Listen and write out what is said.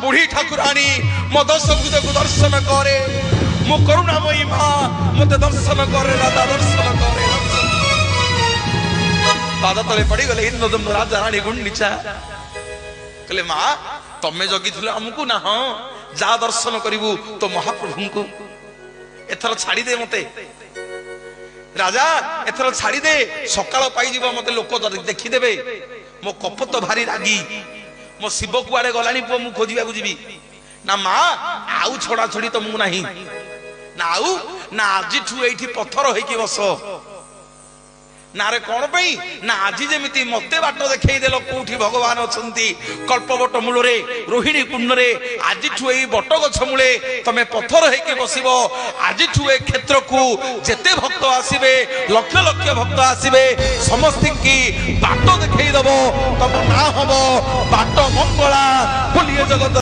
बुढ़ी ठाकुराणी मद सबुज को दर्शन करे मो करुणामयी माँ मत दर्शन करे राधा दर्शन करे पाद तले पड़ी गले इंद्रदम्न राजा रानी गुंडीचा कहले माँ तमे जगी थिलो हमकु ना हाँ जा दर्शन करिवु तो महाप्रभु को एथर छाड़ी दे मते राजा एथर छाड़ी दे सकाळ पाई जीव मते लोक देखि देबे मो कपत भारी रागी मो शिव कुआड़े गलानी पु मु खोजिबा को जीवी ना माँ आउ छड़ा छड़ी तो मु नाही ना आउ ना आजि ठु एठी पत्थर होई की बस ना रे कोन पई ना आजि जेमिति मते बाट देखै देलो कोठी भगवान अछंती कल्पवट मूल रे रोहिणी कुंड रे आजि ठु एई बट गछ मूले तमे पत्थर होई की बसिबो आजि ठु ए क्षेत्र को जेते भक्त आसीबे लक्ष लक्ष भक्त आसीबे समस्त की बाट देखै दबो तब ना हबो बाट मंगला बोलिए जगत।